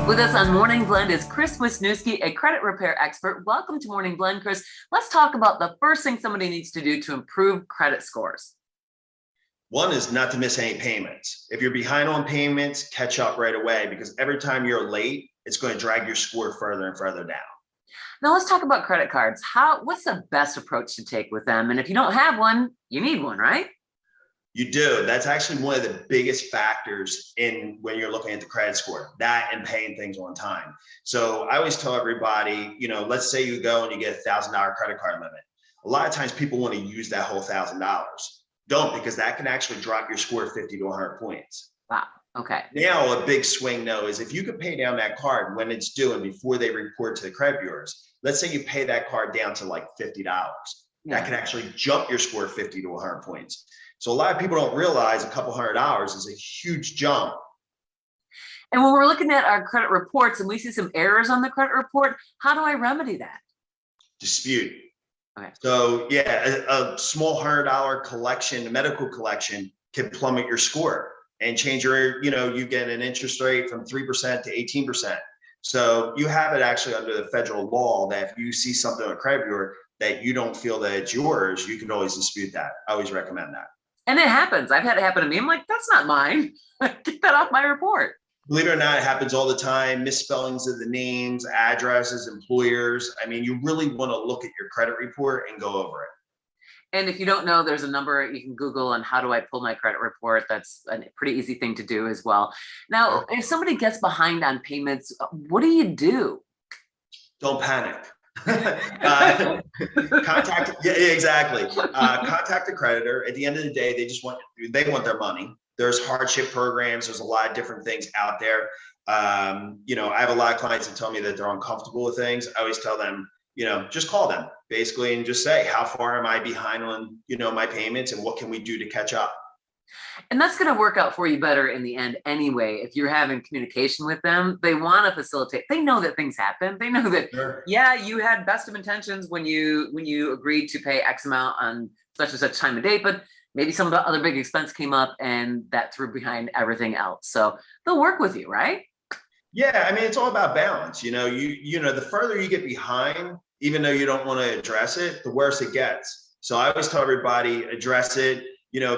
With us on Morning Blend is Chris Wisniewski, a credit repair expert. Welcome to Morning Blend, Chris. Let's talk about the first thing somebody needs to do to improve credit scores. One is not to miss any payments. If you're behind on payments, catch up right away, because every time you're late, it's going to drag your score further and further down. Now let's talk about credit cards. What's the best approach to take with them? And if you don't have one, you need one, right? You do. That's actually one of the biggest factors in when you're looking at the credit score, that and paying things on time. So I always tell everybody, let's say you go and you get $1,000 credit card limit. A lot of times people want to use that whole $1,000. Don't, because that can actually drop your score 50 to 100 points. Wow. Okay. Now, a big swing though is if you could pay down that card when it's due and before they report to the credit bureaus. Let's say you pay that card down to like $50. That can actually jump your score 50 to 100 points. So a lot of people don't realize a couple $100 is a huge jump. And when we're looking at our credit reports and we see some errors on the credit report, how do I remedy that? Dispute. Okay. So yeah, a small $100 collection, a medical collection, can plummet your score and change your, you get an interest rate from 3% to 18%. So you have it actually under the federal law that if you see something on a credit bureau that you don't feel that it's yours, you can always dispute that. I always recommend that. And it happens. I've had it happen to me. I'm like, that's not mine. Get that off my report. Believe it or not, it happens all the time. Misspellings of the names, addresses, employers. I mean, you really want to look at your credit report and go over it. And if you don't know, there's a number you can Google on how do I pull my credit report. That's a pretty easy thing to do as well. Now, if somebody gets behind on payments, what do you do? Don't panic. Contact the creditor. At the end of the day, they want their money. There's hardship programs. There's a lot of different things out there. I have a lot of clients that tell me that they're uncomfortable with things. I always tell them, just call them basically and just say, how far am I behind on, my payments, and what can we do to catch up? And that's going to work out for you better in the end anyway. If you're having communication with them, they want to facilitate. They know that things happen. They know that, Sure. Yeah, you had best of intentions when you agreed to pay X amount on such and such time and date, but maybe some of the other big expense came up and that threw behind everything else. So they'll work with you, right? Yeah, I mean, it's all about balance. The further you get behind, even though you don't want to address it, the worse it gets. So I always tell everybody, address it.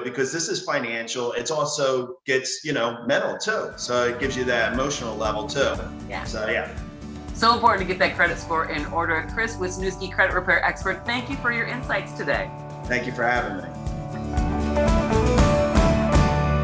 Because this is financial, it's also gets, mental too. So it gives you that emotional level too. Yeah. So yeah. So important to get that credit score in order. Chris Wisniewski, credit repair expert, thank you for your insights today. Thank you for having me.